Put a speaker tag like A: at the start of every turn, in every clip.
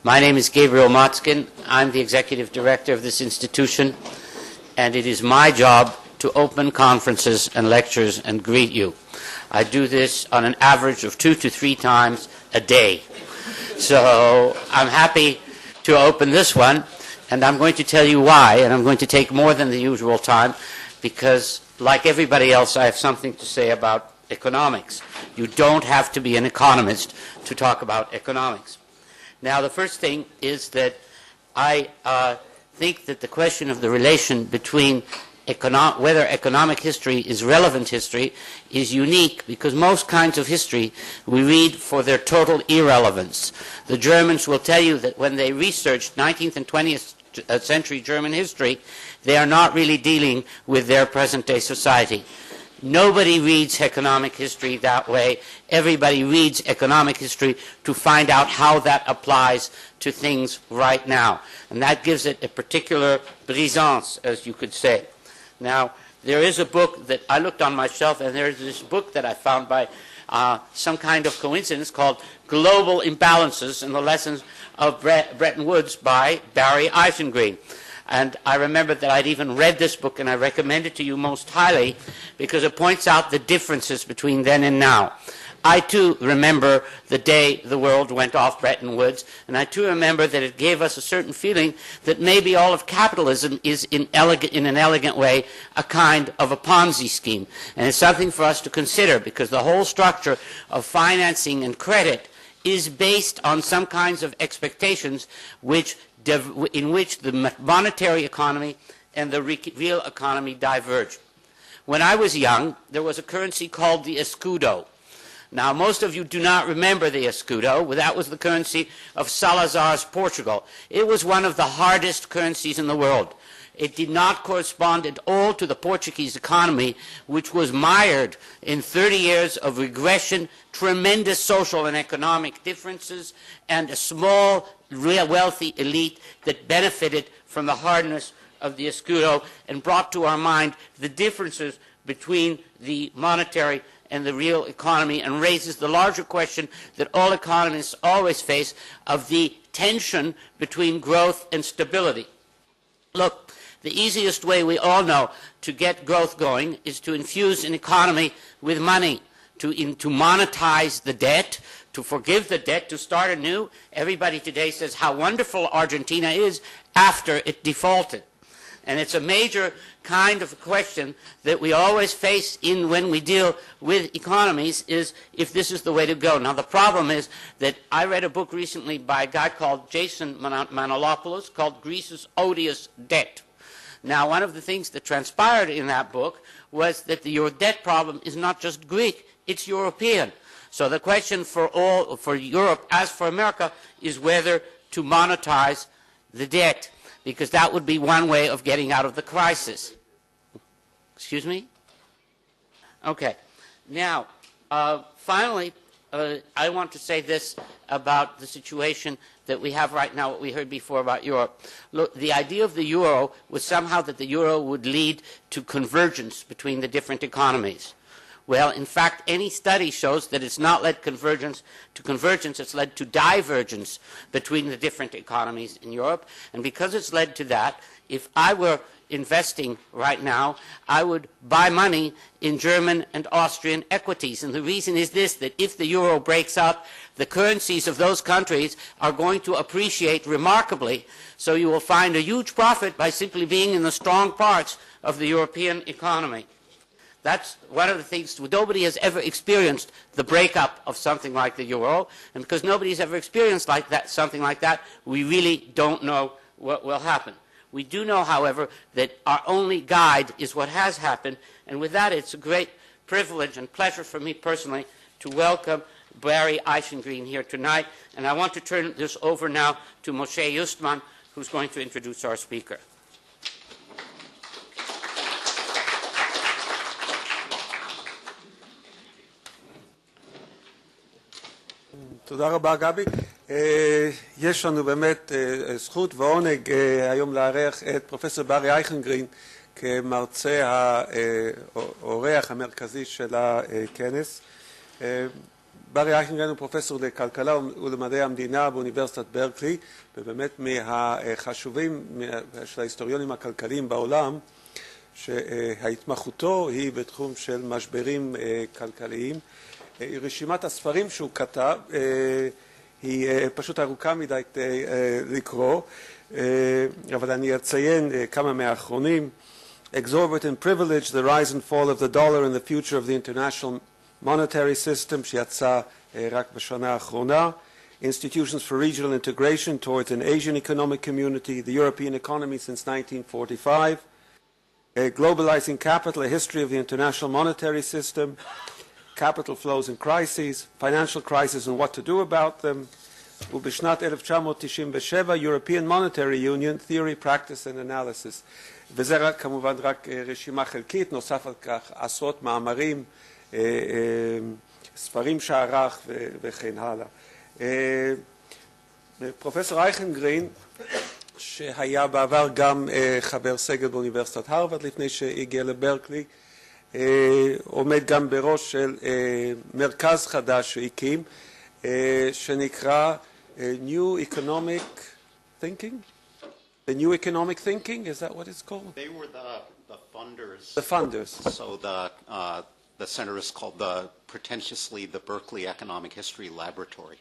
A: My name is Gabriel Mוצקין. I'm the executive director of this institution, and it is my job to open conferences and lectures and greet you. I do this on an average of 2 to 3 times a day. So I'm happy to open this one, and I'm going to tell you why, and I'm going to take more than the usual time, because like everybody else, I have something to say about economics. You don't have to be an economist to talk about economics. Now, the first thing is that I think that the question of the relation between whether economic history is relevant history is unique, because most kinds of history we read for their total irrelevance. The Germans will tell you that when they researched 19th and 20th century German history, they are not really dealing with their present-day society. Nobody reads economic history that way. Everybody reads economic history to find out how that applies to things right now. And that gives it a particular brisance, as you could say. Now, there is a book that I looked on my shelf, and there's this book that I found by some kind of coincidence called Global Imbalances and the Lessons of Bretton Woods by Barry Eichengreen. And I remember that I'd even read this book, and I recommend it to you most highly because it points out the differences between then and now. I, too, remember the day the world went off Bretton Woods, and I, too, remember that it gave us a certain feeling that maybe all of capitalism is, in an elegant way, a kind of a Ponzi scheme. And it's something for us to consider, because the whole structure of financing and credit is based on some kinds of expectations in which the monetary economy and the real economy diverge. When I was young, there was a currency called the escudo. Now, most of you do not remember the escudo. That was the currency of Salazar's Portugal. It was one of the hardest currencies in the world. It did not correspond at all to the Portuguese economy, which was mired in 30 years of regression, tremendous social and economic differences, and a small, real wealthy elite that benefited from the hardness of the escudo and brought to our mind the differences between the monetary and the real economy, and raises the larger question that all economists always face of the tension between growth and stability. Look, the easiest way we all know to get growth going is to infuse an economy with money, to monetize the debt, to forgive the debt, to start anew. Everybody today says how wonderful Argentina is after it defaulted. And it's a major kind of question that we always face when we deal with economies, is if this is the way to go. Now, the problem is that I read a book recently by a guy called Jason Manolopoulos called Greece's Odious Debt. Now, one of the things that transpired in that book was that your debt problem is not just Greek, it's European. So the question for Europe, as for America, is whether to monetize the debt, because that would be one way of getting out of the crisis. Excuse me? Okay. Now, finally, I want to say this about the situation that we have right now, what we heard before about Europe. Look, the idea of the euro was somehow that the euro would lead to convergence between the different economies. Well, in fact, any study shows that it's not led to convergence, it's led to divergence between the different economies in Europe. And because it's led to that, if I were investing right now, I would buy money in German and Austrian equities. And the reason is this, that if the euro breaks up, the currencies of those countries are going to appreciate remarkably. So you will find a huge profit by simply being in the strong parts of the European economy. That's one of the things. Nobody has ever experienced the breakup of something like the euro, and because nobody's ever experienced something like that, we really don't know what will happen. We do know, however, that our only guide is what has happened, and with that, it's a great privilege and pleasure for me personally to welcome Barry Eichengreen here tonight, and I want to turn this over now to Moshe Yostman, who's going to introduce our speaker.
B: תודה רבה גבי. יש לנו באמת זכות ועונג היום לארח את פרופסור ברי אייכנגרין כמרצה האורח המרכזי של הכנס. ברי אייכנגרין הוא פרופסור לכלכלה ולמדעי המדינה באוניברסיטת ברקלי, ובאמת מהחשובים של ההיסטוריונים הכלכליים בעולם, שההתמחותו היא בתחום של משברים כלכליים. רשימת הספרים שהוא כתב היא פשוט ארוכה מדי לקרוא, אבל אני אציין כמה מהאחרונים. Exorbitant Privilege, The Rise and Fall of the Dollar and the Future of the International Monetary System, שיצא רק בשנה האחרונה. Institutions for Regional Integration Towards an Asian Economic Community, The European Economy Since 1945. Globalizing Capital, A History of the International Monetary System. Capital Flows and Crises, Financial Crisis and What to Do About Them. ובשנת 1997, European Monetary Union, Theory, Practice and Analysis. וזה רק, כמובן רק רשימה חלקית, נוסף על כך עשרות מאמרים, ספרים שערך וכן הלאה. פרופסור אייכנגרין, שהיה בעבר גם חבר סגל באוניברסיטת הרווארד לפני שהגיע לברקלי, עומד גם בראש של מרכז חדש שהקים, שנקרא New Economic Thinking? The New Economic Thinking, is that what it's called?
C: They were the funders.
B: The funders.
C: So the center is called pretentiously the Berkeley Economic History Laboratory.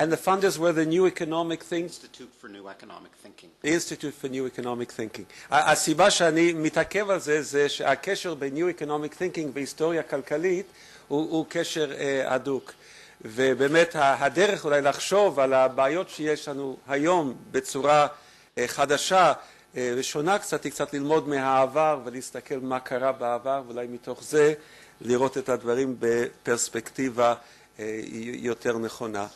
B: And the funders were the New Economic Thinking?
C: Institute for New Economic Thinking.
B: The Institute for New Economic Thinking. הסיבה שאני מתעכב על זה, זה שהקשר בין New Economic Thinking והיסטוריה כלכלית הוא קשר הדוק. ובאמת הדרך אולי לחשוב על הבעיות שיש לנו היום בצורה חדשה ושונה קצת, היא קצת ללמוד מהעבר ולהסתכל מה קרה בעבר, ואולי מתוך זה לראות את הדברים בפרספקטיבה יותר נכונה.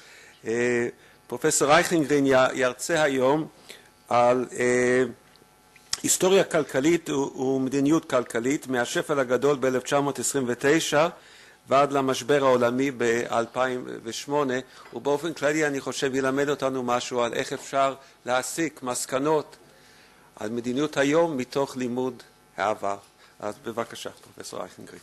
B: פרופסור אייכנגרין ירצה היום על היסטוריה כלכלית ומדיניות כלכלית, מהשפל הגדול ב-1929 ועד למשבר העולמי ב-2008, ובאופן כללי אני חושב ילמד אותנו משהו על איך אפשר להסיק מסקנות על מדיניות היום מתוך לימוד העבר. אז בבקשה, פרופסור אייכנגרין.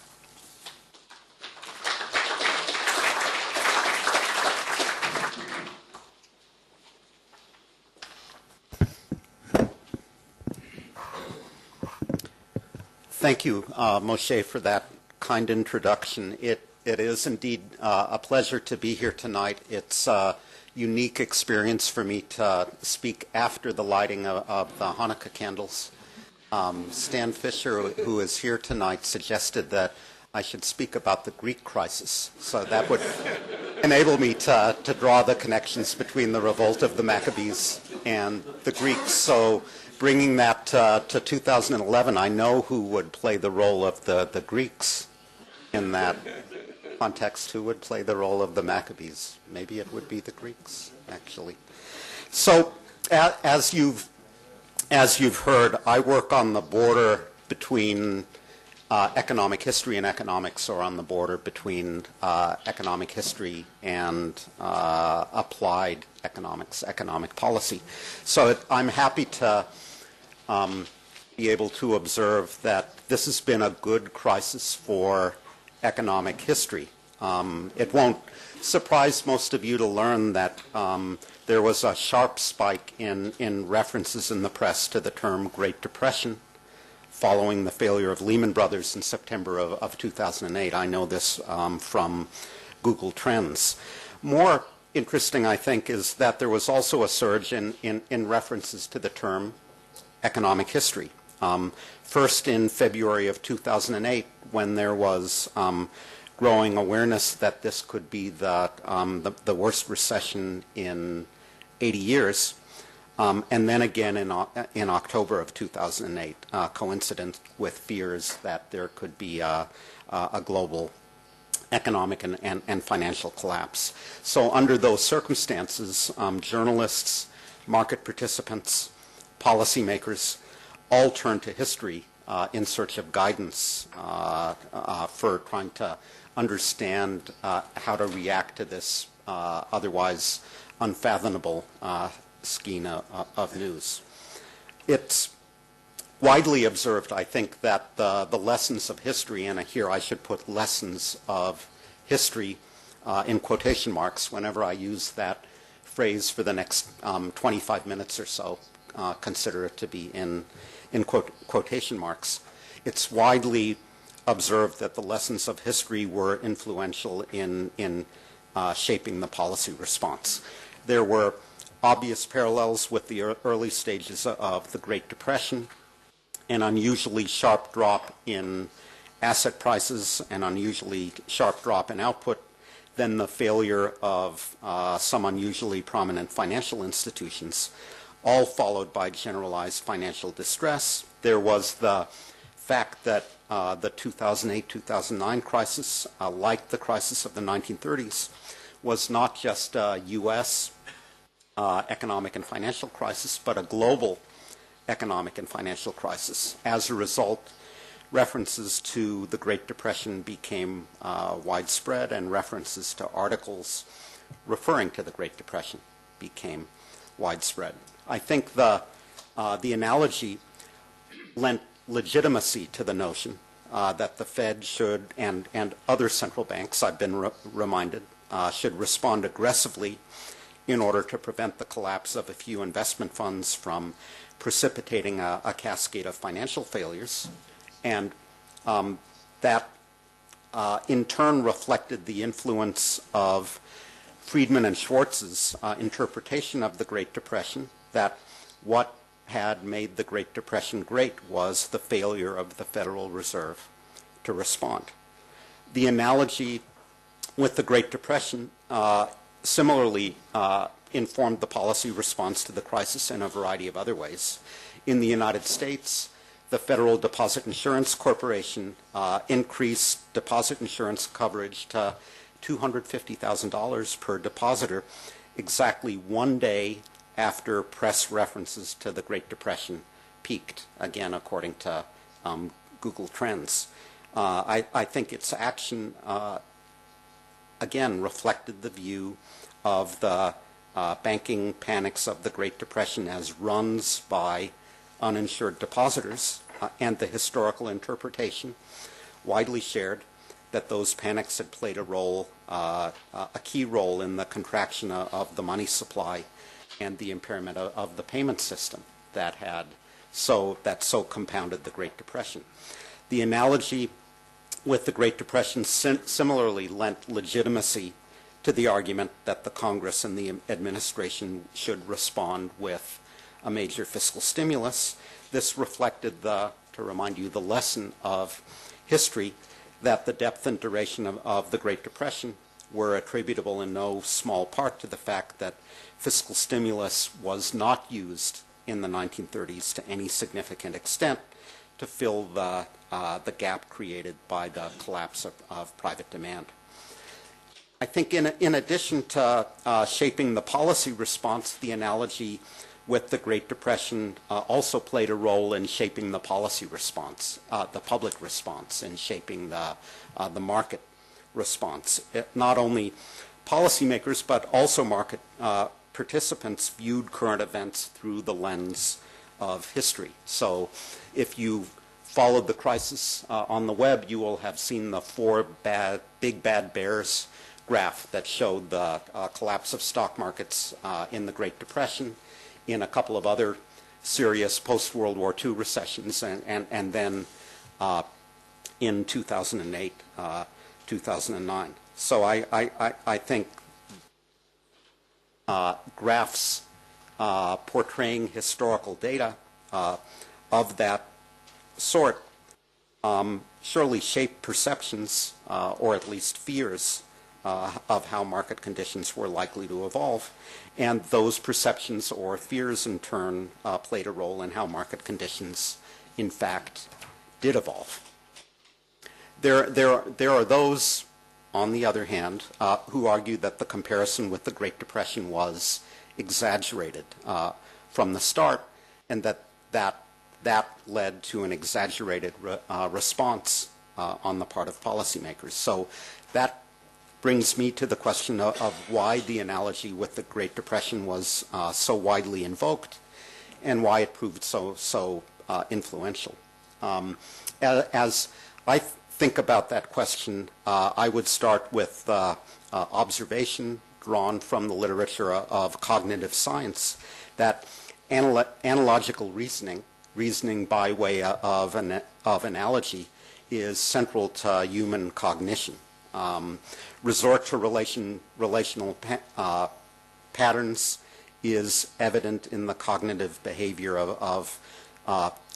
C: Thank you, Moshe, for that kind introduction. It is indeed a pleasure to be here tonight. It's a unique experience for me to speak after the lighting of the Hanukkah candles. Stan Fisher, who is here tonight, suggested that I should speak about the Greek crisis. So that would enable me to draw the connections between the revolt of the Maccabees and the Greeks. So bringing that to 2011, I know who would play the role of the Greeks in that context. Who would play the role of the Maccabees? Maybe it would be the Greeks, actually. So as you've heard, I work on the border between economic history and economics, or on the border between economic history and applied economics, economic policy. So I'm happy to be able to observe that this has been a good crisis for economic history. It won't surprise most of you to learn that there was a sharp spike in references in the press to the term Great Depression following the failure of Lehman Brothers in September of 2008. I know this from Google Trends. More interesting, I think, is that there was also a surge in references to the term economic history. First in February of 2008, when there was growing awareness that this could be the worst recession in 80 years, and then again in October of 2008, coincident with fears that there could be a global economic and financial collapse. So under those circumstances, journalists, market participants, policymakers all turn to history in search of guidance for trying to understand how to react to this otherwise unfathomable skein of news. It's widely observed, I think, that the lessons of history, and here I should put lessons of history, in quotation marks, whenever I use that phrase for the next 25 minutes or so, consider it to be in quotation marks. It's widely observed that the lessons of history were influential in shaping the policy response. There were obvious parallels with the early stages of the Great Depression, an unusually sharp drop in asset prices, an unusually sharp drop in output, then the failure of some unusually prominent financial institutions, all followed by generalized financial distress. There was the fact that the 2008-2009 crisis, like the crisis of the 1930s, was not just a U.S. Economic and financial crisis, but a global economic and financial crisis. As a result, references to the Great Depression became widespread, and references to articles referring to the Great Depression became widespread. I think the analogy lent legitimacy to the notion that the Fed should, and other central banks, I've been reminded, should respond aggressively in order to prevent the collapse of a few investment funds from precipitating a cascade of financial failures. And that in turn reflected the influence of Friedman and Schwartz's interpretation of the Great Depression, that what had made the Great Depression great was the failure of the Federal Reserve to respond. The analogy with the Great Depression similarly informed the policy response to the crisis in a variety of other ways. In the United States, the Federal Deposit Insurance Corporation increased deposit insurance coverage to $250,000 per depositor exactly one day after press references to the Great Depression peaked, again according to Google Trends. I think its action again reflected the view of the banking panics of the Great Depression as runs by uninsured depositors, and the historical interpretation, widely shared, that those panics had played a role, a key role in the contraction of the money supply and the impairment of the payment system that so compounded the Great Depression. The analogy with the Great Depression similarly lent legitimacy to the argument that the Congress and the administration should respond with a major fiscal stimulus. This reflected to remind you, the lesson of history that the depth and duration of the Great Depression were attributable in no small part to the fact that fiscal stimulus was not used in the 1930s to any significant extent to fill the gap created by the collapse of private demand. I think in addition to shaping the policy response, the analogy with the Great Depression also played a role in shaping the policy response, the public response, in shaping the market response. Not only policymakers, but also market participants viewed current events through the lens of history. So if you followed the crisis on the web, you will have seen the big bad bears graph that showed the collapse of stock markets in the Great Depression, in a couple of other serious post-World War II recessions, and then in 2008, 2009. So I think graphs portraying historical data of that sort surely shape perceptions, or at least fears, of how market conditions were likely to evolve. And those perceptions or fears in turn played a role in how market conditions in fact did evolve. There are those, on the other hand, who argue that the comparison with the Great Depression was exaggerated from the start, and that led to an exaggerated response on the part of policymakers. So that brings me to the question of why the analogy with the Great Depression was so widely invoked, and why it proved so influential. As I think about that question, I would start with observation drawn from the literature of cognitive science that analogical reasoning by way of analogy, is central to human cognition. Resort to relational patterns is evident in the cognitive behavior of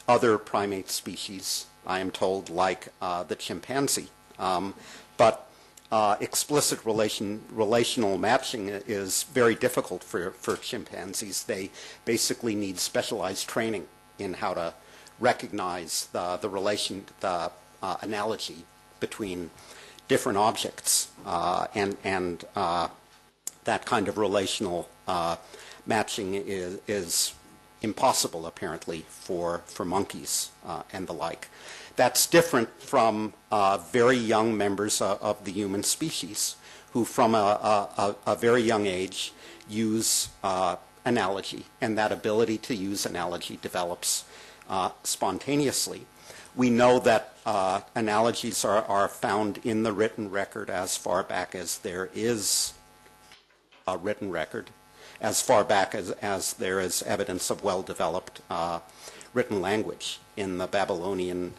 C: other primate species, I am told, like the chimpanzee. But explicit relational matching is very difficult for chimpanzees. They basically need specialized training in how to recognize the analogy between different objects, and that kind of relational matching is impossible, apparently, for monkeys and the like. That's different from very young members of the human species who, from a very young age, use analogy, and that ability to use analogy develops spontaneously. We know that analogies are found in the written record as far back as there is a written record, as far back as there is evidence of well-developed written language in the Babylonian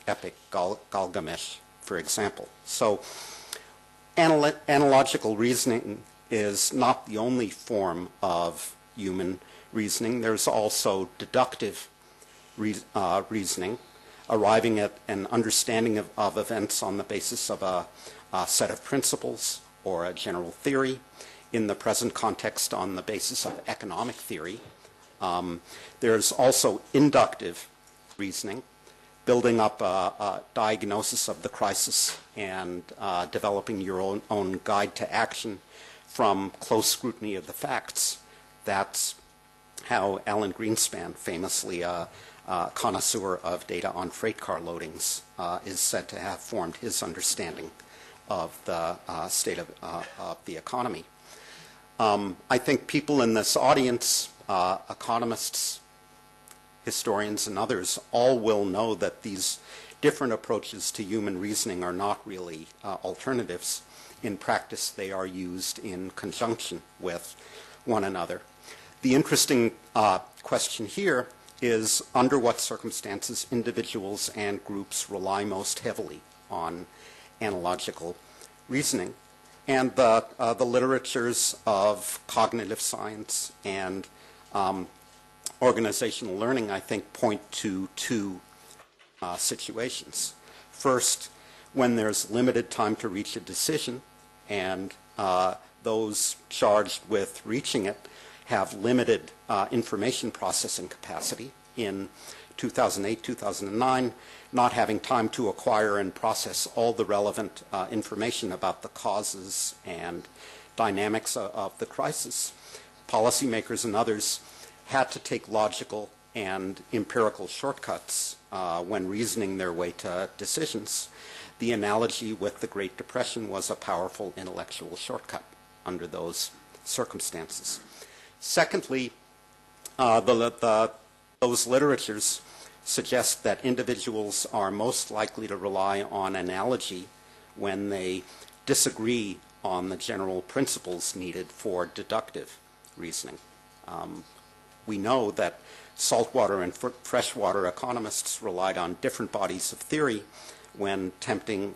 C: epic Gilgamesh, for example. So analogical reasoning is not the only form of human reasoning. There's also deductive reasoning, arriving at an understanding of events on the basis of a set of principles or a general theory. In the present context, on the basis of economic theory. There's also inductive reasoning, building up a diagnosis of the crisis and developing your own guide to action from close scrutiny of the facts. That's how Alan Greenspan, famously a connoisseur of data on freight car loadings, is said to have formed his understanding of the state of the economy. I think people in this audience, economists, historians, and others, all will know that these different approaches to human reasoning are not really alternatives. In practice, they are used in conjunction with one another. The interesting question here is under what circumstances individuals and groups rely most heavily on analogical reasoning. And the literatures of cognitive science and organizational learning, I think, point to two situations. First, when there's limited time to reach a decision and those charged with reaching it have limited information processing capacity. In 2008, 2009, not having time to acquire and process all the relevant information about the causes and dynamics of the crisis, policymakers and others had to take logical and empirical shortcuts when reasoning their way to decisions. The analogy with the Great Depression was a powerful intellectual shortcut under those circumstances. Secondly, those literatures suggest that individuals are most likely to rely on analogy when they disagree on the general principles needed for deductive reasoning. We know that saltwater and freshwater economists relied on different bodies of theory when attempting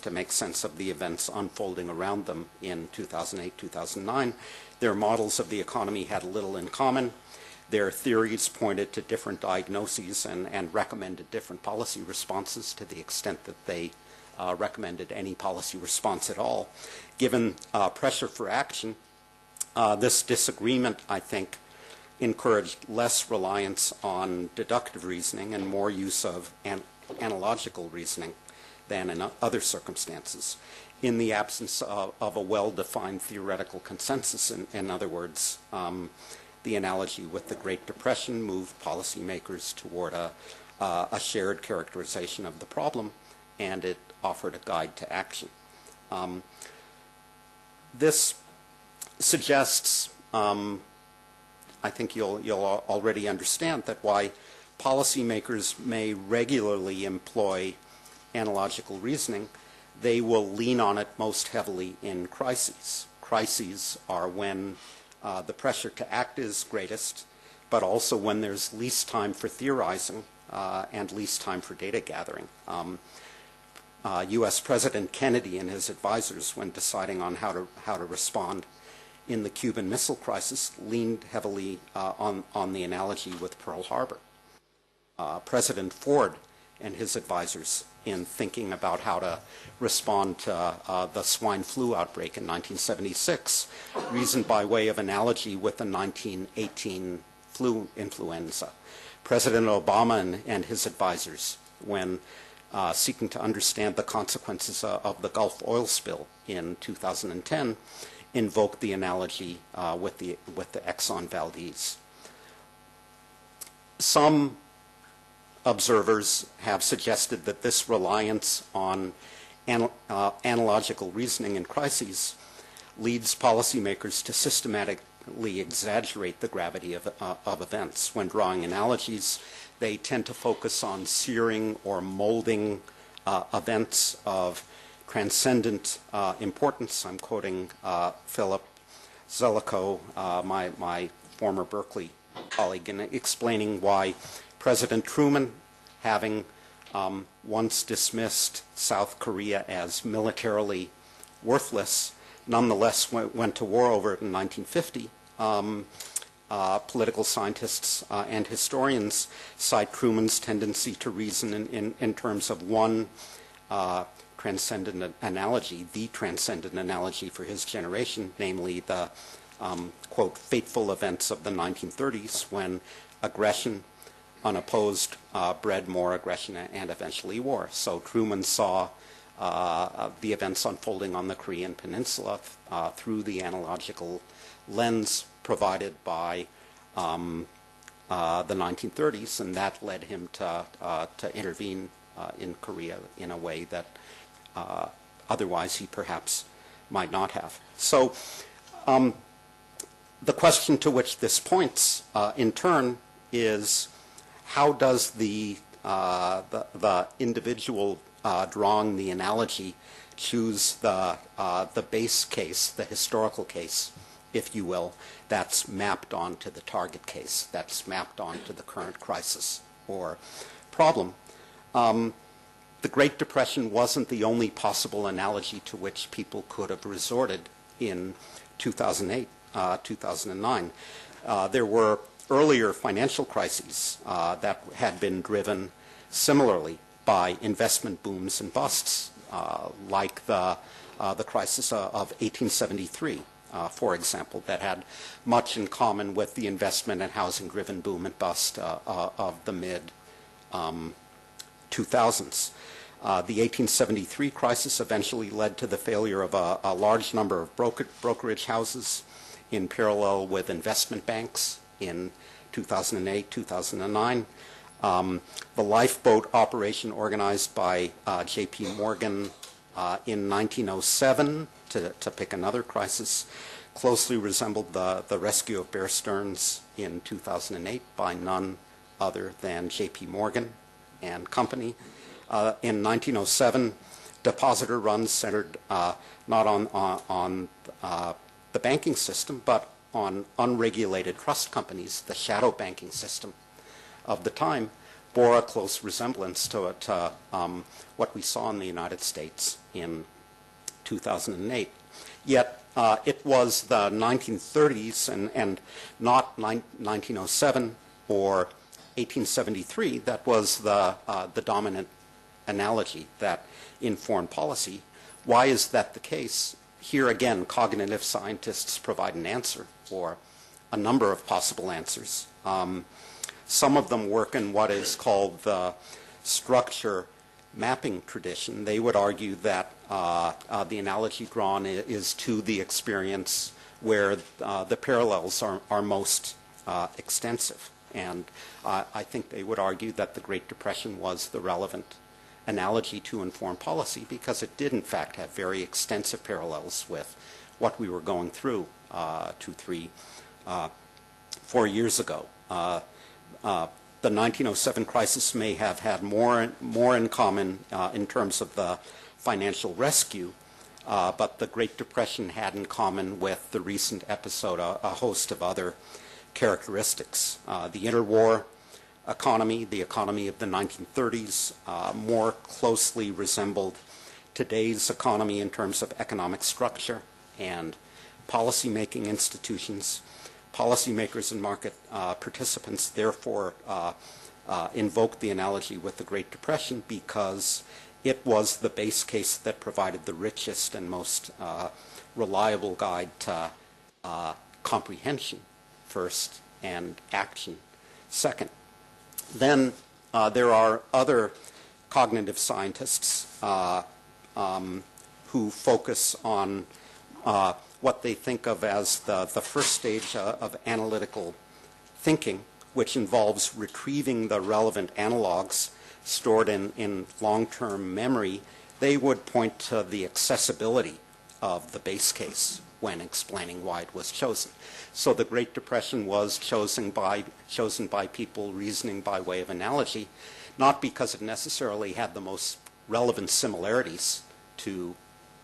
C: to make sense of the events unfolding around them in 2008, 2009. Their models of the economy had little in common. Their theories pointed to different diagnoses and recommended different policy responses to the extent that they recommended any policy response at all. Given pressure for action, this disagreement, I think, encouraged less reliance on deductive reasoning and more use of analogical reasoning than in other circumstances. In the absence of a well-defined theoretical consensus, in other words, the analogy with the Great Depression moved policymakers toward a shared characterization of the problem, and it offered a guide to action. This suggests, I think you'll already understand that why policymakers may regularly employ analogical reasoning, they will lean on it most heavily in crises. Crises are when the pressure to act is greatest, but also when there's least time for theorizing and least time for data gathering. U.S. President Kennedy and his advisors, when deciding on how to respond in the Cuban Missile Crisis, leaned heavily on the analogy with Pearl Harbor. President Ford and his advisors, in thinking about how to respond to the swine flu outbreak in 1976, reasoned by way of analogy with the 1918 flu influenza. President Obama and his advisors, when seeking to understand the consequences of the Gulf oil spill in 2010, invoked the analogy with the Exxon Valdez. Some observers have suggested that this reliance on analogical reasoning in crises leads policymakers to systematically exaggerate the gravity of events. When drawing analogies, they tend to focus on searing or molding events of transcendent importance. I'm quoting Philip Zelikow, my former Berkeley colleague, in explaining why President Truman, having once dismissed South Korea as militarily worthless, nonetheless went to war over it in 1950. Political scientists and historians cite Truman's tendency to reason in terms of one transcendent analogy, the transcendent analogy for his generation, namely the, quote, fateful events of the 1930s when aggression, unopposed, bred more aggression and eventually war. So Truman saw the events unfolding on the Korean Peninsula through the analogical lens provided by the 1930s, and that led him to intervene in Korea in a way that otherwise he perhaps might not have. So the question to which this points in turn is, how does the individual drawing the analogy choose the base case, the historical case, if you will, that's mapped onto the target case, that's mapped onto the current crisis or problem? The Great Depression wasn't the only possible analogy to which people could have resorted in 2008, 2009. There were earlier financial crises that had been driven similarly by investment booms and busts, like the crisis of 1873, for example, that had much in common with the investment and housing-driven boom and bust of the mid-2000s. The 1873 crisis eventually led to the failure of a large number of brokerage houses in parallel with investment banks in 2008, 2009. The lifeboat operation organized by J.P. Morgan in 1907, to pick another crisis, closely resembled the rescue of Bear Stearns in 2008 by none other than J.P. Morgan and Company. In 1907, depositor runs centered not on the banking system, but on unregulated trust companies. The shadow banking system of the time bore a close resemblance to what we saw in the United States in 2008. Yet it was the 1930s and not 1907 or 1873 that was the dominant analogy that in foreign policy. Why is that the case? Here again, cognitive scientists provide an answer, or a number of possible answers. Some of them work in what is called the structure mapping tradition. They would argue that the analogy drawn is to the experience where the parallels are most extensive. And I think they would argue that the Great Depression was the relevant analogy to inform policy because it did in fact have very extensive parallels with what we were going through 2, 3, 4 years ago. the 1907 crisis may have had more in common in terms of the financial rescue, but the Great Depression had in common with the recent episode a host of other characteristics. The interwar economy, the economy of the 1930s, more closely resembled today's economy in terms of economic structure and policy-making institutions. Policymakers and market participants therefore invoked the analogy with the Great Depression because it was the base case that provided the richest and most reliable guide to comprehension first and action second. Then there are other cognitive scientists who focus on what they think of as the first stage of analytical thinking, which involves retrieving the relevant analogs stored in long-term memory. They would point to the accessibility of the base case when explaining why it was chosen. So the Great Depression was chosen by people reasoning by way of analogy, not because it necessarily had the most relevant similarities to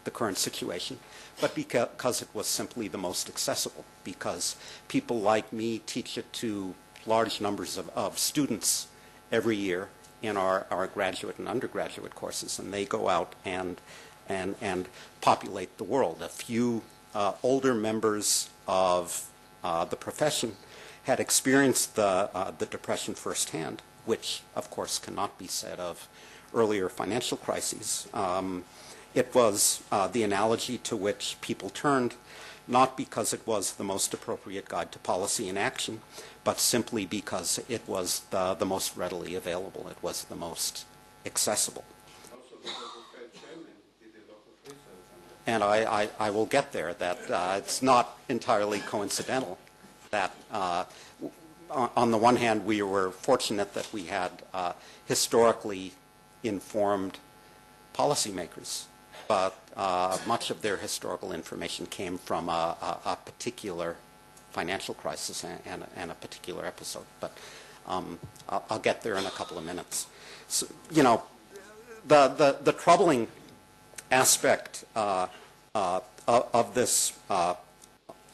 C: the current situation, but because it was simply the most accessible, because people like me teach it to large numbers of students every year in our graduate and undergraduate courses, and they go out and populate the world. A few older members of the profession had experienced the Depression firsthand, which of course cannot be said of earlier financial crises. It was the analogy to which people turned, not because it was the most appropriate guide to policy and action, but simply because it was the most readily available. It was the most accessible. And I will get there, that it's not entirely coincidental that on the one hand we were fortunate that we had historically informed policymakers, but much of their historical information came from a particular financial crisis and a particular episode. But I'll get there in a couple of minutes. So, you know, the troubling aspect of this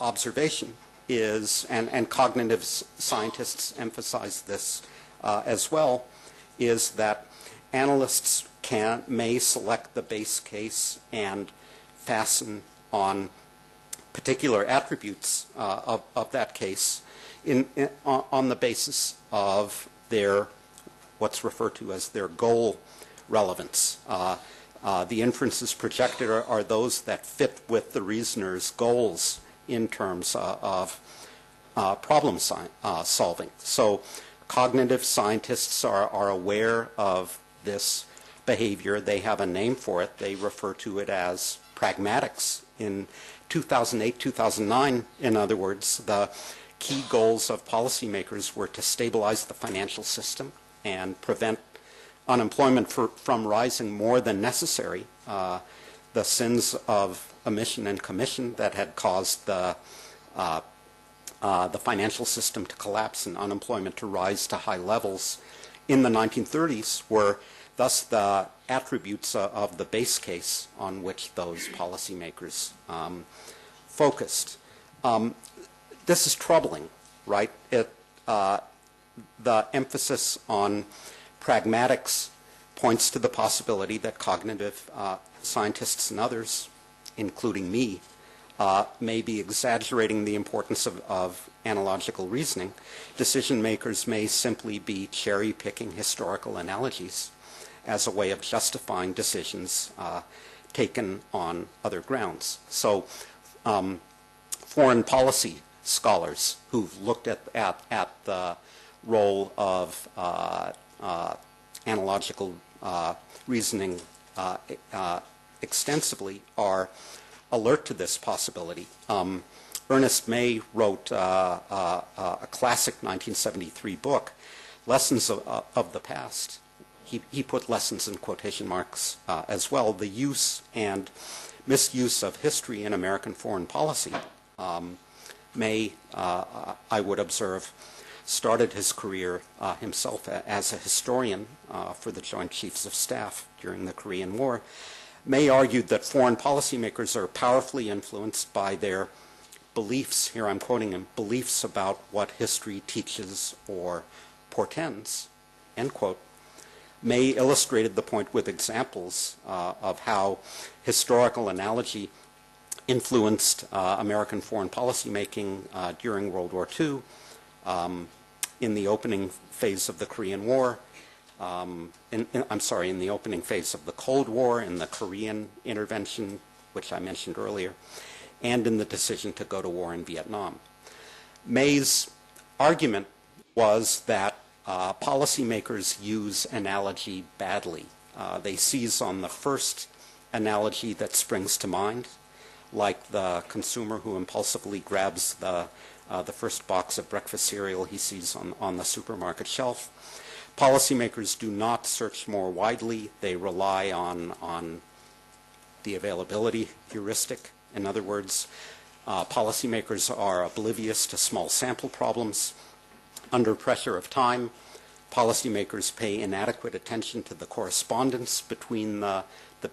C: observation is, and cognitive scientists emphasize this as well, is that analysts may select the base case and fasten on particular attributes of that case on the basis of their, what's referred to as their goal relevance. The inferences projected are those that fit with the reasoner's goals in terms of problem solving. So cognitive scientists are aware of this behavior. They have a name for it. They refer to it as pragmatics. In 2008, 2009, in other words, the key goals of policymakers were to stabilize the financial system and prevent unemployment from rising more than necessary. The sins of omission and commission that had caused the financial system to collapse and unemployment to rise to high levels in the 1930s were thus the attributes of the base case on which those policymakers focused. This is troubling, right? The emphasis on pragmatics points to the possibility that cognitive scientists and others, including me, may be exaggerating the importance of analogical reasoning. Decision makers may simply be cherry-picking historical analogies as a way of justifying decisions taken on other grounds. So foreign policy scholars who've looked at the role of analogical reasoning extensively are alert to this possibility. Ernest May wrote a classic 1973 book, Lessons of the Past. He put lessons in quotation marks as well. The use and misuse of history in American foreign policy may, I would observe, started his career himself as a historian for the Joint Chiefs of Staff during the Korean War, May argued that foreign policymakers are powerfully influenced by their beliefs, here I'm quoting him, beliefs about what history teaches or portends, end quote. May illustrated the point with examples of how historical analogy influenced American foreign policy making during World War II, in the opening phase of the Korean War, in the opening phase of the Cold War, in the Korean intervention, which I mentioned earlier, and in the decision to go to war in Vietnam. May's argument was that policymakers use analogy badly. They seize on the first analogy that springs to mind, like the consumer who impulsively grabs the first box of breakfast cereal he sees on the supermarket shelf. Policymakers do not search more widely. They rely on the availability heuristic. In other words, policymakers are oblivious to small sample problems. Under pressure of time, policymakers pay inadequate attention to the correspondence between the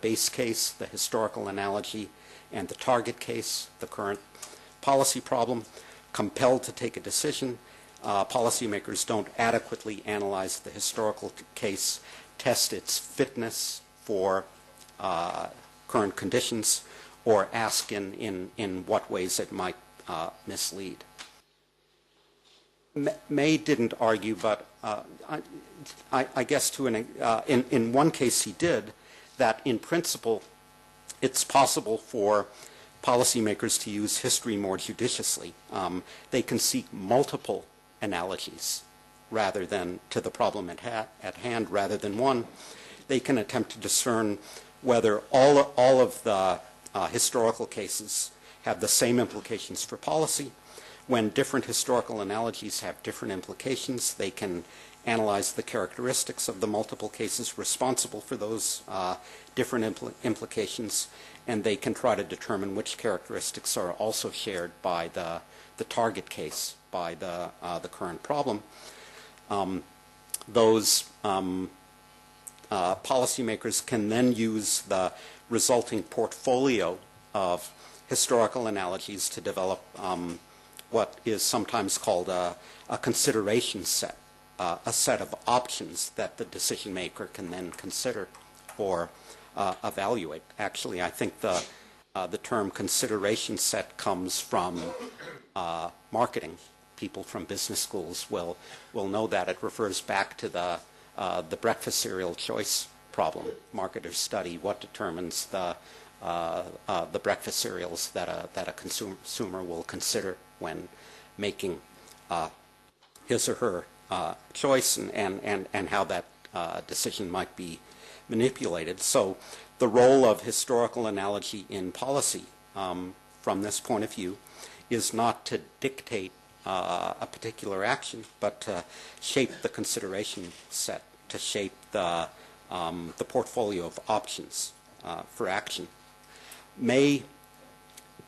C: base case, the historical analogy, and the target case, the current policy problem. Compelled to take a decision, policymakers don't adequately analyze the historical case, test its fitness for current conditions, or ask in what ways it might mislead. May didn't argue, but I guess in one case he did, that in principle it's possible for policymakers to use history more judiciously. They can seek multiple analogies rather than to the problem at hand rather than one. They can attempt to discern whether all of the historical cases have the same implications for policy. When different historical analogies have different implications, they can analyze the characteristics of the multiple cases responsible for those different implications, and they can try to determine which characteristics are also shared by the target case, by the current problem. Those policymakers can then use the resulting portfolio of historical analogies to develop what is sometimes called a consideration set, a set of options that the decision maker can then consider or evaluate. Actually, I think the term consideration set comes from marketing. People from business schools will know that. It refers back to the breakfast cereal choice problem. Marketers study what determines the breakfast cereals that a consumer will consider when making his or her choice, and how that decision might be manipulated. So the role of historical analogy in policy, from this point of view, is not to dictate a particular action, but to shape the consideration set, to shape the portfolio of options for action. May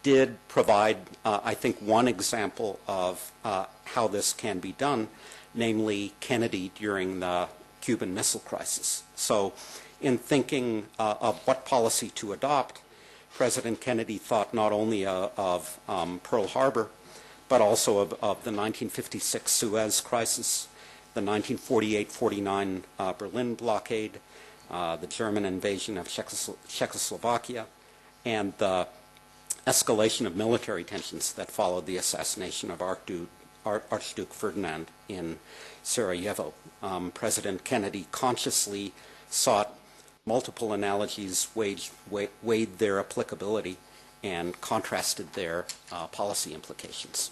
C: did provide, I think, one example of how this can be done, namely Kennedy during the Cuban Missile Crisis. So in thinking of what policy to adopt, President Kennedy thought not only of Pearl Harbor, but also of the 1956 Suez Crisis, the 1948-49 Berlin blockade, the German invasion of Czechoslovakia, and the escalation of military tensions that followed the assassination of Archduke Ferdinand in Sarajevo. President Kennedy consciously sought multiple analogies, weighed their applicability, and contrasted their policy implications.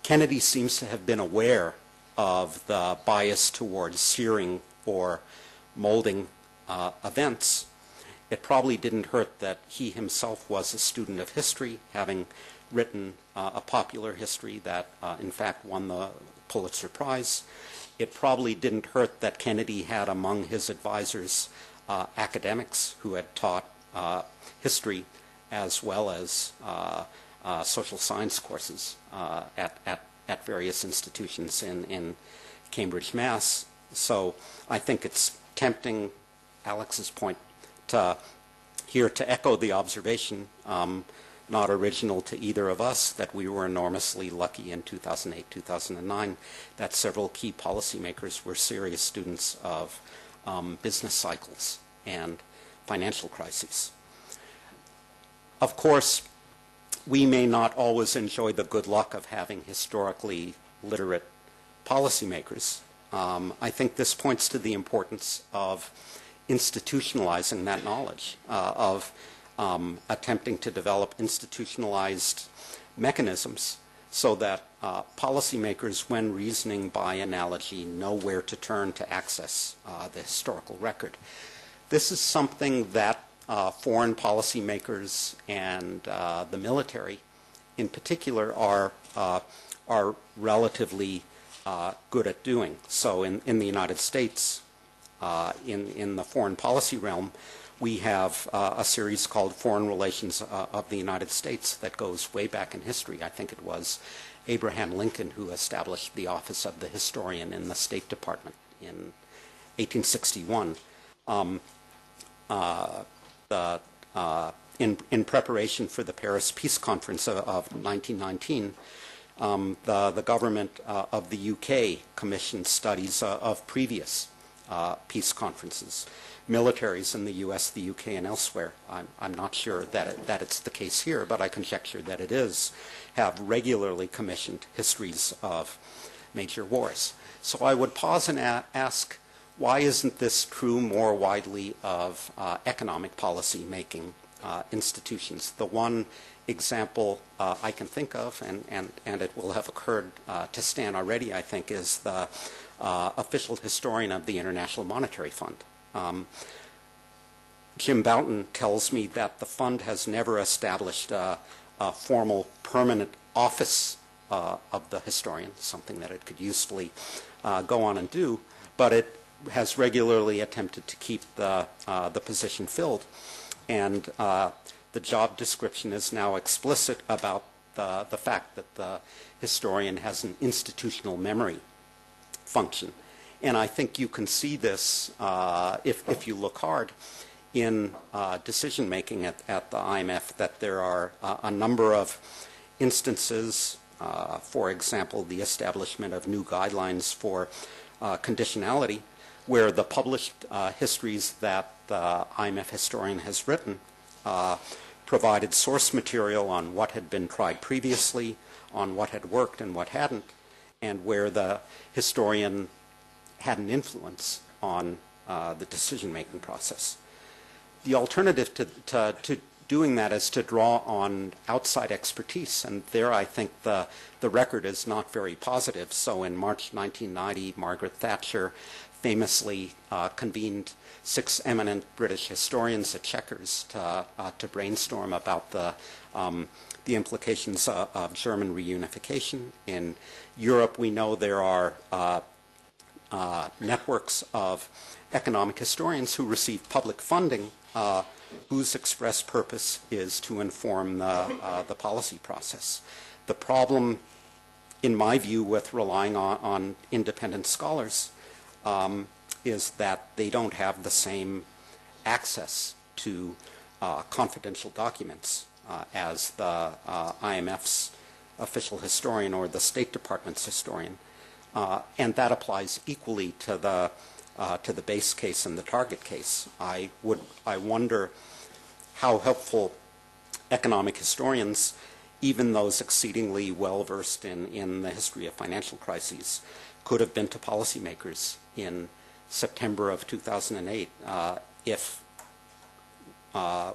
C: Kennedy seems to have been aware of the bias towards searing or molding events. It probably didn't hurt that he himself was a student of history, having written a popular history that, in fact, won the Pulitzer Prize. It probably didn't hurt that Kennedy had among his advisors academics who had taught as well as social science courses at at various institutions in Cambridge, Mass. So I think it's tempting, Alex's point, to echo the observation, not original to either of us, that we were enormously lucky in 2008, 2009, that several key policymakers were serious students of business cycles and financial crises. Of course, we may not always enjoy the good luck of having historically literate policymakers. I think this points to the importance of institutionalizing that knowledge, of attempting to develop institutionalized mechanisms so that policymakers, when reasoning by analogy, know where to turn to access the historical record. This is something that foreign policymakers and the military in particular are relatively good at doing. So in the United States, in the foreign policy realm, we have a series called Foreign Relations of the United States that goes way back in history. I think it was Abraham Lincoln who established the Office of the Historian in the State Department in 1861. In preparation for the Paris Peace Conference of 1919, the government of the UK commissioned studies of previous peace conferences. Militaries in the US, the UK, and elsewhere, I'm not sure that it's the case here, but I conjecture that it is, have regularly commissioned histories of major wars. So I would pause and ask, why isn't this true more widely of economic policy making institutions? The one example I can think of, and it will have occurred to Stan already, I think, is the official historian of the International Monetary Fund. Jim Boughton tells me that the fund has never established a formal permanent office of the historian, something that it could usefully go on and do, but it has regularly attempted to keep the position filled. And the job description is now explicit about the fact that the historian has an institutional memory function. And I think you can see this, if you look hard, in decision-making at the IMF, that there are a number of instances, for example, the establishment of new guidelines for conditionality, where the published histories that the IMF historian has written provided source material on what had been tried previously, on what had worked and what hadn't, and where the historian had an influence on the decision-making process. The alternative to doing that is to draw on outside expertise, and there I think the record is not very positive. So in March 1990, Margaret Thatcher famously convened 6 eminent British historians at Chequers to brainstorm about the implications of German reunification. In Europe, we know there are networks of economic historians who receive public funding whose express purpose is to inform the policy process. The problem, in my view, with relying on independent scholars is that they don't have the same access to confidential documents as the IMF's official historian or the State Department's historian. And that applies equally to the base case and the target case. I wonder how helpful economic historians, even those exceedingly well-versed in the history of financial crises, could have been to policymakers in September of 2008 if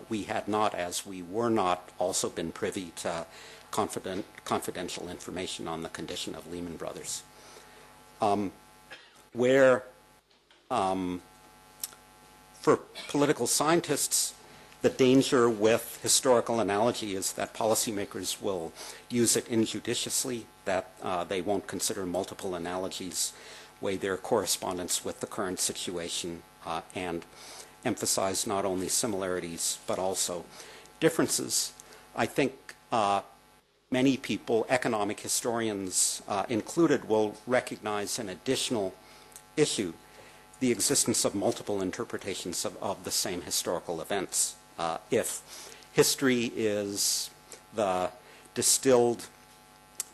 C: we had not, as we were not, also been privy to confidential information on the condition of Lehman Brothers. Where for political scientists, the danger with historical analogy is that policymakers will use it injudiciously, that they won't consider multiple analogies, weigh their correspondence with the current situation, and emphasize not only similarities but also differences. I think many people, economic historians included, will recognize an additional issue, the existence of multiple interpretations of the same historical events. If history is the distilled,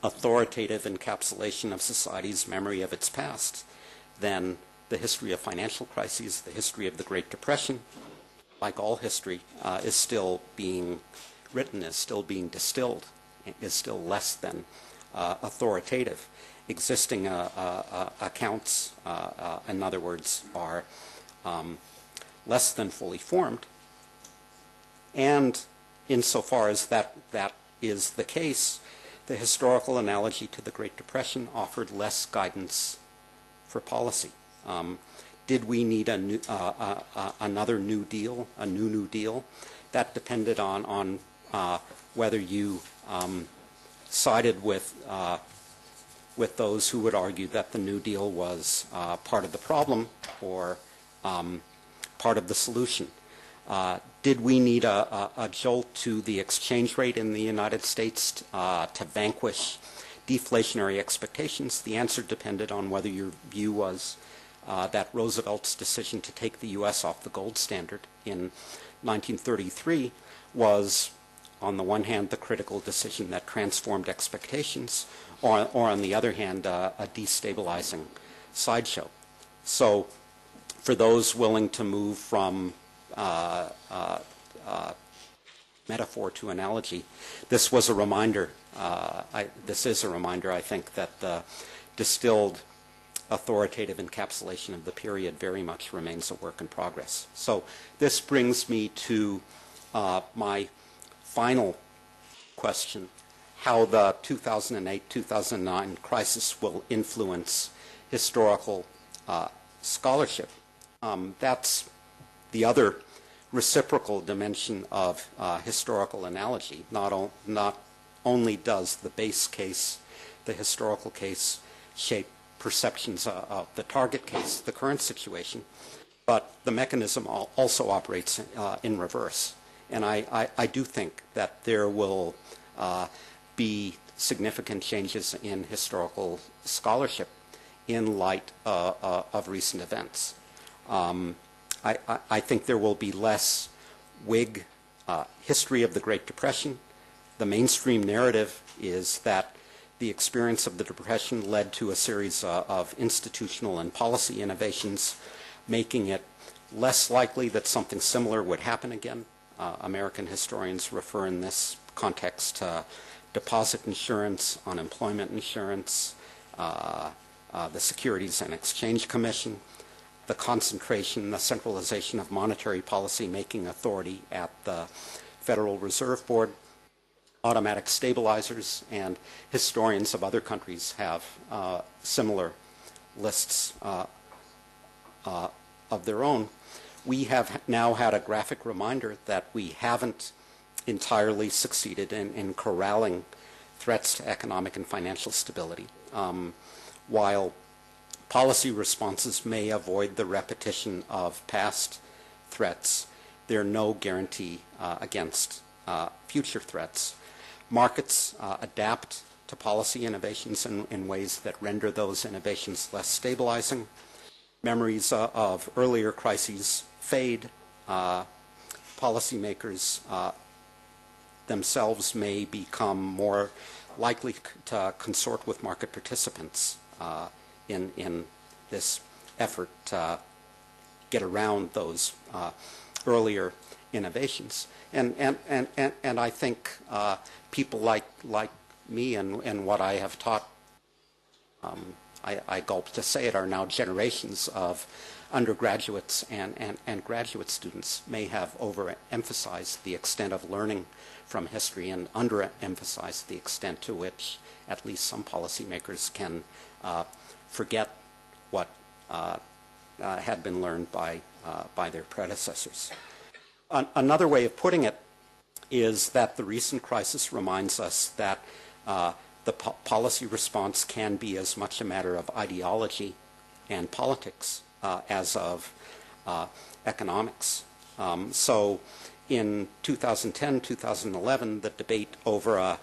C: authoritative encapsulation of society's memory of its past, then the history of financial crises, the history of the Great Depression, like all history, is still being written, is still being distilled, is still less than authoritative. Existing accounts, in other words, are less than fully formed. And insofar as that is the case, the historical analogy to the Great Depression offered less guidance for policy. Did we need another New Deal, a New Deal? That depended on whether you sided with those who would argue that the New Deal was part of the problem or part of the solution. Did we need a jolt to the exchange rate in the United States to vanquish deflationary expectations? The answer depended on whether your view was that Roosevelt's decision to take the U.S. off the gold standard in 1933 was, on the one hand, the critical decision that transformed expectations, or on the other hand, a destabilizing sideshow. So for those willing to move from metaphor to analogy, this was a reminder, this is a reminder, I think, that the distilled authoritative encapsulation of the period very much remains a work in progress. So this brings me to my final question, how the 2008-2009 crisis will influence historical scholarship. That's the other reciprocal dimension of historical analogy. Not only does the base case, the historical case, shape perceptions of the target case, the current situation, but the mechanism also operates in reverse. And I do think that there will be significant changes in historical scholarship in light of recent events. I think there will be less Whig history of the Great Depression. The mainstream narrative is that the experience of the Depression led to a series of institutional and policy innovations, making it less likely that something similar would happen again. American historians refer in this context to deposit insurance, unemployment insurance, the Securities and Exchange Commission, the concentration, the centralization of monetary policy-making authority at the Federal Reserve Board, automatic stabilizers, and historians of other countries have similar lists of their own. We have now had a graphic reminder that we haven't entirely succeeded in corralling threats to economic and financial stability. While policy responses may avoid the repetition of past threats, they're no guarantee against future threats. Markets adapt to policy innovations in ways that render those innovations less stabilizing. Memories of earlier crises fade. Policymakers themselves may become more likely to consort with market participants in this effort to get around those earlier innovations. And I think people like me and what I have taught, I gulp to say it, are now generations of undergraduates and graduate students may have overemphasized the extent of learning from history and underemphasized the extent to which at least some policymakers can forget what had been learned by their predecessors. Another way of putting it is that the recent crisis reminds us that the policy response can be as much a matter of ideology and politics as of economics. So in 2010, 2011, the debate over a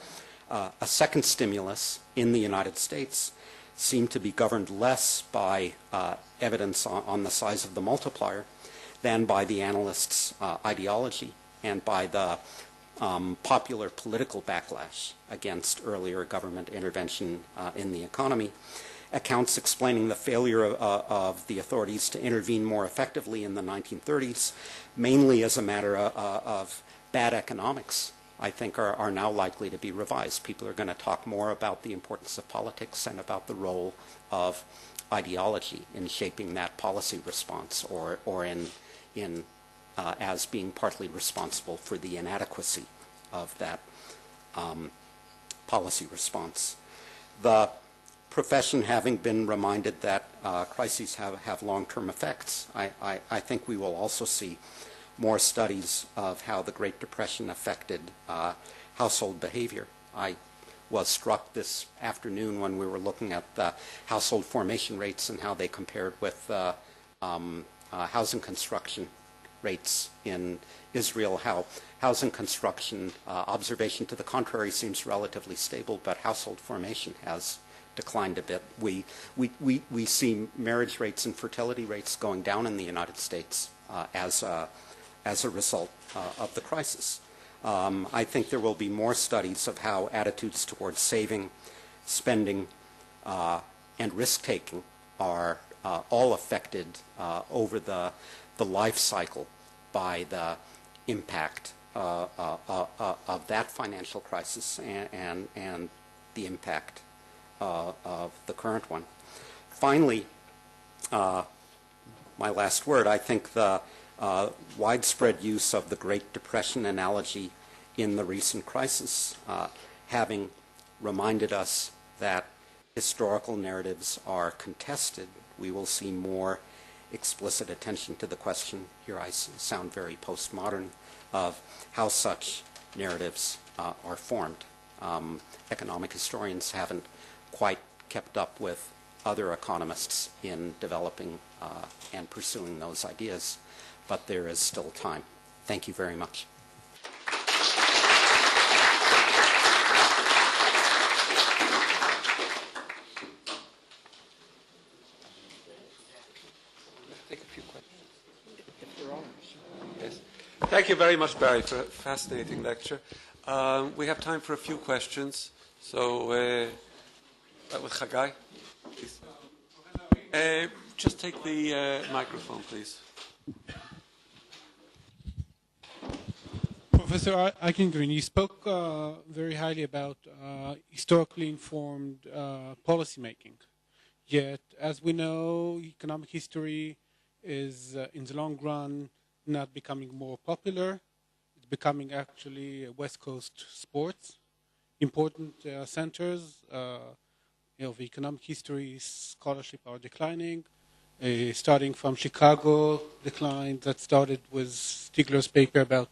C: A second stimulus in the United States seemed to be governed less by evidence on the size of the multiplier than by the analysts' ideology and by the popular political backlash against earlier government intervention in the economy. Accounts explaining the failure of the authorities to intervene more effectively in the 1930s, mainly as a matter of bad economics, I think are now likely to be revised. People are going to talk more about the importance of politics and about the role of ideology in shaping that policy response, or in as being partly responsible for the inadequacy of that policy response. The profession having been reminded that crises have long-term effects, I think we will also see more studies of how the Great Depression affected household behavior. I was struck this afternoon when we were looking at the household formation rates and how they compared with housing construction rates in Israel, how housing construction observation to the contrary seems relatively stable, but household formation has declined a bit. We see marriage rates and fertility rates going down in the United States as a result of the crisis. I think there will be more studies of how attitudes towards saving, spending, and risk-taking are all affected over the life cycle by the impact of that financial crisis and the impact of the current one. Finally, my last word, I think the widespread use of the Great Depression analogy in the recent crisis, having reminded us that historical narratives are contested, we will see more explicit attention to the question, here I sound very postmodern, of how such narratives are formed. Economic historians haven't quite kept up with other economists in developing and pursuing those ideas, but there is still time. Thank you very much.
B: Take a few questions. If there are. Yes. Thank you very much, Barry, for a fascinating lecture. We have time for a few questions. So, with Chagai, please. Just take the microphone, please.
D: Professor Eichengreen, you spoke very highly about historically informed policymaking. Yet, as we know, economic history is, in the long run, not becoming more popular. It's becoming actually a West Coast sports. Important centers of economic history scholarship are declining. Starting from Chicago decline that started with Stigler's paper about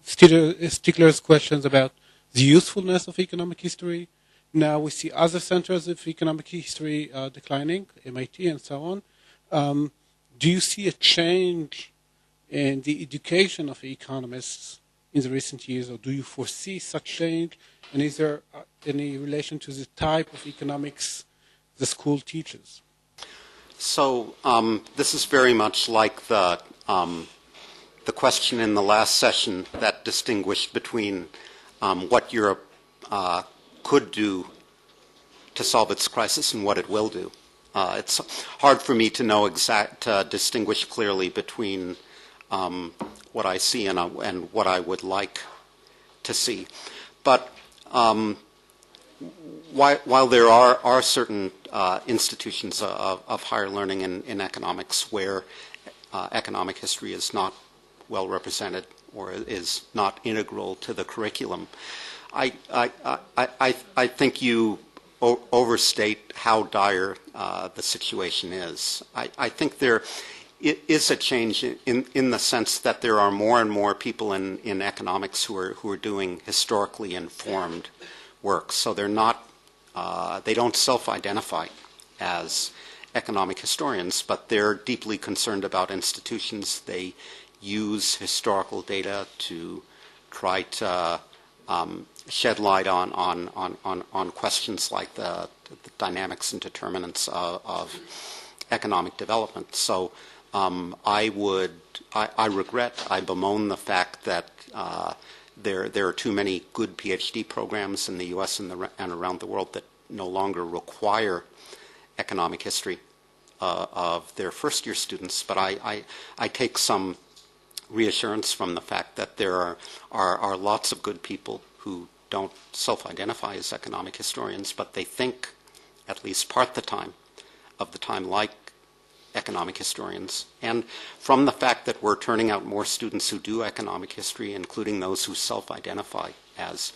D: Stigler's questions about the usefulness of economic history. Now we see other centers of economic history declining, MIT and so on. Do you see a change in the education of economists in the recent years, or do you foresee such change? And is there any relation to the type of economics the school teaches?
C: So this is very much like the question in the last session that distinguished between what Europe could do to solve its crisis and what it will do. It's hard for me to distinguish clearly between what I see and what I would like to see. But while there are certain institutions of higher learning in economics where economic history is not well represented or is not integral to the curriculum, I think you overstate how dire the situation is. I think there is a change in the sense that there are more and more people in economics who are doing historically informed work. So they're not, they don't self-identify as economic historians, but they're deeply concerned about institutions. They use historical data to try to shed light on questions like the dynamics and determinants of economic development. So I regret, I bemoan the fact that there are too many good PhD programs in the U.S. and around the world that no longer require economic history of their first-year students. But I take some reassurance from the fact that there are lots of good people who don't self-identify as economic historians, but they think, at least part of the time, like economic historians. And from the fact that we're turning out more students who do economic history, including those who self-identify as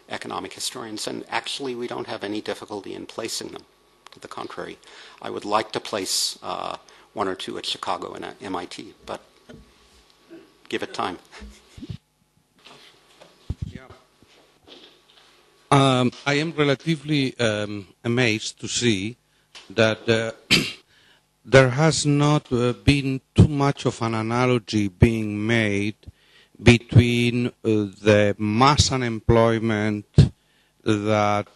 C: economic historians, and actually we don't have any difficulty in placing them. To the contrary, I would like to place one or two at Chicago and at MIT, but give it time.
E: I am relatively amazed to see that there has not been too much of an analogy being made between the mass unemployment that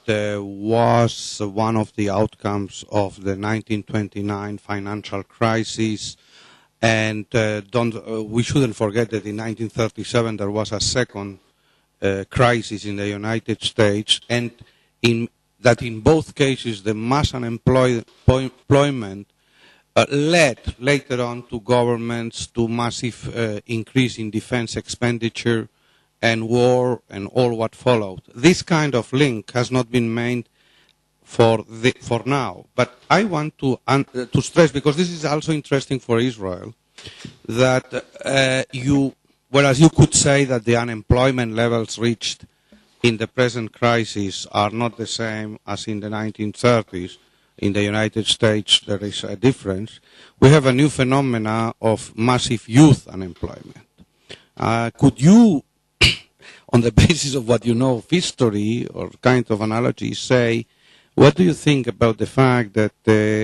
E: was one of the outcomes of the 1929 financial crisis. And we shouldn't forget that in 1937 there was a second crisis in the United States, and that in both cases the mass unemployment led later on to governments to massive increase in defense expenditure and war and all what followed. This kind of link has not been made for now. But I want to stress, because this is also interesting for Israel, that whereas you could say that the unemployment levels reached in the present crisis are not the same as in the 1930s, in the United States there is a difference. We have a new phenomena of massive youth unemployment. Could you, on the basis of what you know of history or kind of analogy, say, what do you think about the fact that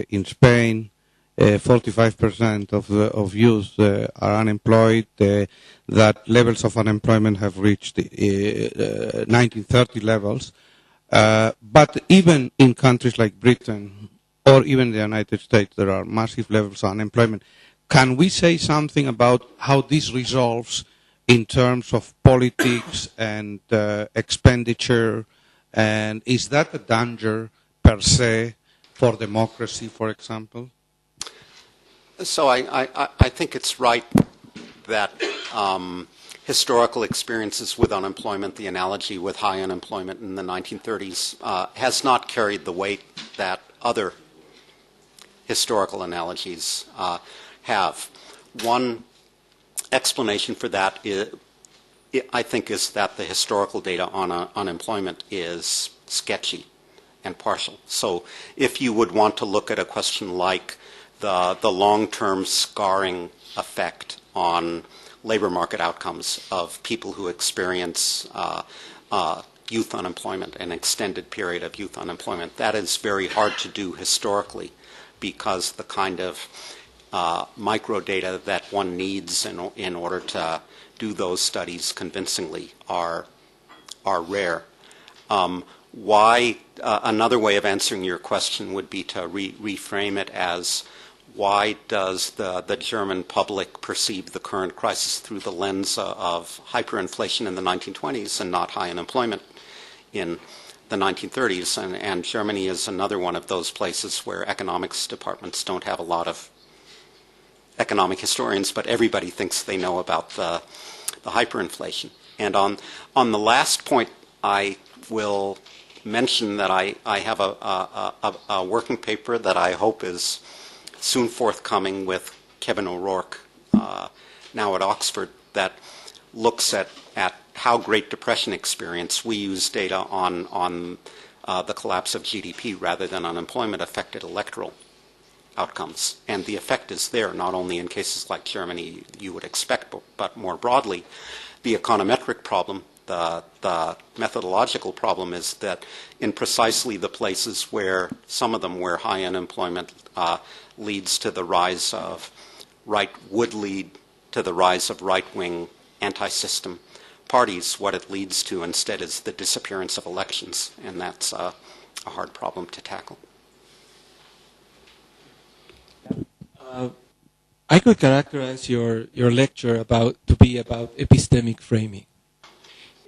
E: in Spain 45% of youth are unemployed, that levels of unemployment have reached 1930 levels, but even in countries like Britain or even the United States there are massive levels of unemployment. Can we say something about how this resolves in terms of politics and expenditure, and is that a danger per se for democracy, for example?
C: So I think it's right that historical experiences with unemployment, the analogy with high unemployment in the 1930s, has not carried the weight that other historical analogies have. One explanation for that, I think, is that the historical data on unemployment is sketchy and partial. So if you would want to look at a question like the long-term scarring effect on labor market outcomes of people who experience youth unemployment, an extended period of youth unemployment, that is very hard to do historically, because the kind of micro data that one needs in order to do those studies convincingly are rare. Another way of answering your question would be to reframe it as, why does the German public perceive the current crisis through the lens of hyperinflation in the 1920s and not high unemployment in the 1930s? And Germany is another one of those places where economics departments don't have a lot of economic historians, but everybody thinks they know about the hyperinflation. And on the last point, I will mention that I have a working paper that I hope is soon forthcoming with Kevin O'Rourke, now at Oxford, that looks at how Great Depression experience, we use data on the collapse of GDP rather than unemployment, affected electoral outcomes. And the effect is there, not only in cases like Germany you would expect, but more broadly. The econometric problem, the methodological problem, is that in precisely the places where, some of them where high unemployment leads to the rise of would lead to the rise of right-wing anti-system parties, what it leads to instead is the disappearance of elections, and that's a hard problem to tackle.
F: I could characterize your lecture to be about epistemic framing.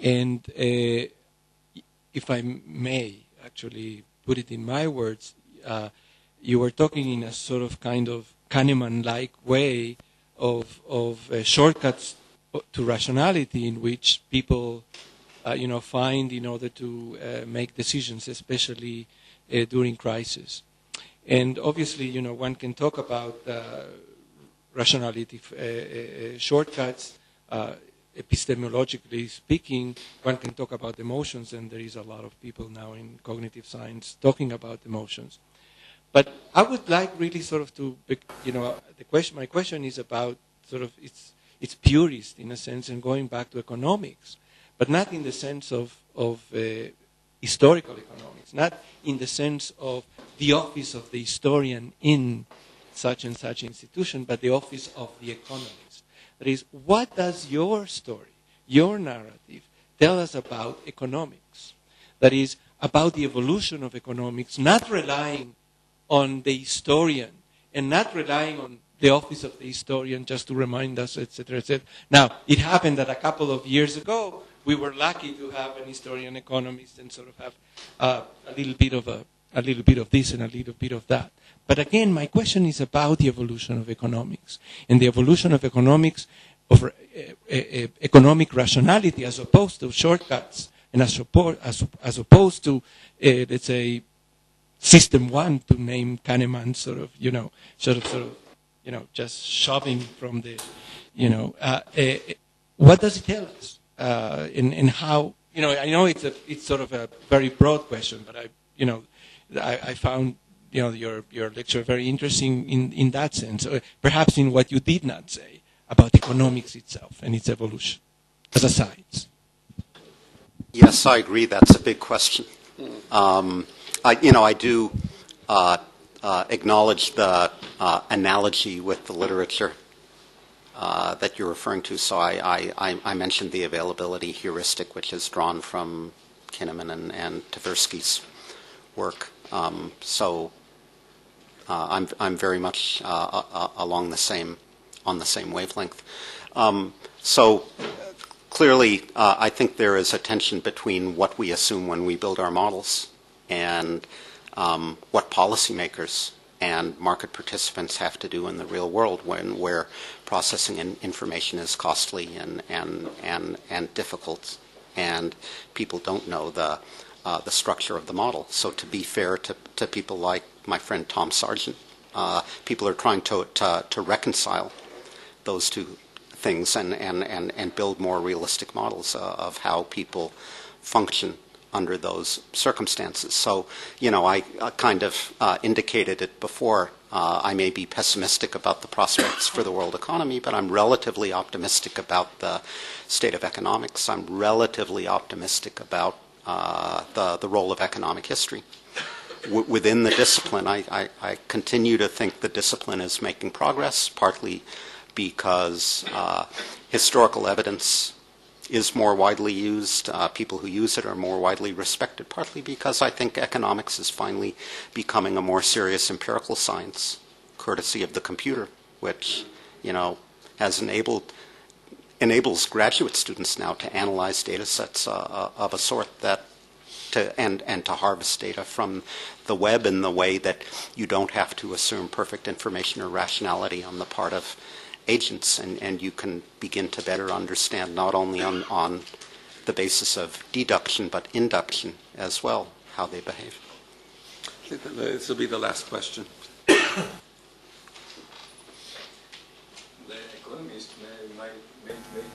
F: And if I may actually put it in my words, you were talking in a sort of kind of Kahneman-like way of shortcuts to rationality in which people, find in order to make decisions, especially during crisis. And obviously, one can talk about rationality shortcuts. Epistemologically speaking, one can talk about emotions, and there is a lot of people now in cognitive science talking about emotions. But I would like really sort of to, my question is about sort of it's purist in a sense and going back to economics, but not in the sense of historical economics, not in the sense of the office of the historian in such and such institution, but the office of the economist. That is, what does your story, your narrative, tell us about economics? That is, about the evolution of economics, not relying on the historian and not relying on the office of the historian just to remind us, etc., etc. Now, it happened that a couple of years ago, we were lucky to have an historian economist and sort of have a little bit of this and a little bit of that. But again, my question is about the evolution of economics and the evolution of economics, of economic rationality as opposed to shortcuts and as opposed to, let's say, System 1, to name Kahneman, just shoving from the, what does it tell us? And how, I know it's sort of a very broad question, but I found, your lecture very interesting in that sense, perhaps in what you did not say about economics itself and its evolution as a science.
C: Yes, I agree. That's a big question. I do acknowledge the analogy with the literature that you're referring to. So I mentioned the availability heuristic, which is drawn from Kahneman and Tversky's work. I'm very much on the same wavelength. So clearly, I think there is a tension between what we assume when we build our models and what policymakers and market participants have to do in the real world where processing information is costly and difficult, and people don't know the structure of the model. So to be fair to people like my friend Tom Sargent, people are trying to reconcile those two things and build more realistic models of how people function under those circumstances. So, I kind of indicated it before. I may be pessimistic about the prospects for the world economy, but I'm relatively optimistic about the state of economics. I'm relatively optimistic about the role of economic history. Within the discipline, I continue to think the discipline is making progress, partly because historical evidence is more widely used. People who use it are more widely respected, partly because I think economics is finally becoming a more serious empirical science, courtesy of the computer, which, has enables graduate students now to analyze data sets of a sort and to harvest data from the web in the way that you don't have to assume perfect information or rationality on the part of agents, and you can begin to better understand not only on the basis of deduction but induction as well how they behave.
B: This will be the last question.
G: The economists may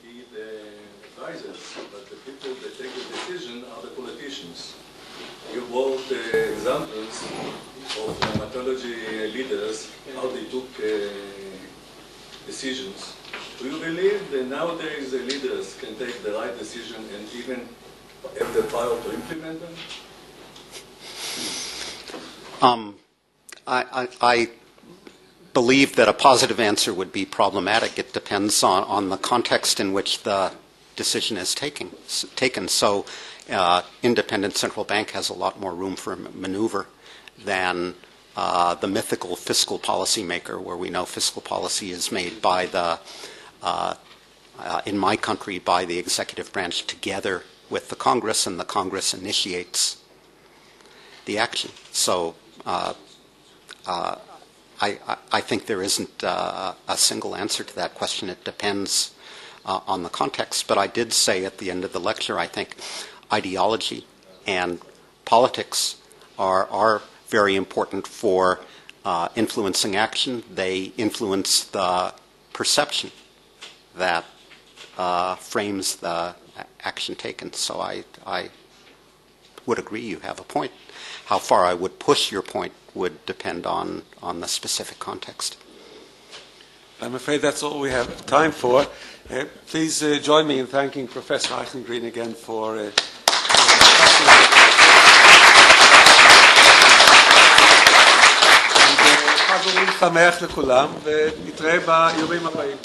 G: be the advisors, but the people that take the decision are the politicians. You brought examples of dermatology leaders, how they took decisions. Do you believe that nowadays the leaders can take the right decision and even have the power to implement them?
C: I believe that a positive answer would be problematic. It depends on the context in which the decision is taken. So independent central bank has a lot more room for maneuver than the mythical fiscal policy maker, where we know fiscal policy is made by the, in my country, by the executive branch together with the Congress, and the Congress initiates the action. So I think there isn't a single answer to that question. It depends on the context. But I did say at the end of the lecture, I think ideology and politics are very important for influencing action. They influence the perception that frames the action taken. So I would agree you have a point. How far I would push your point would depend on the specific context.
B: I'm afraid that's all we have time for. Please join me in thanking Professor Eichengreen again for חג אורים שמח לכולם, ונתראה ביומים הבאים.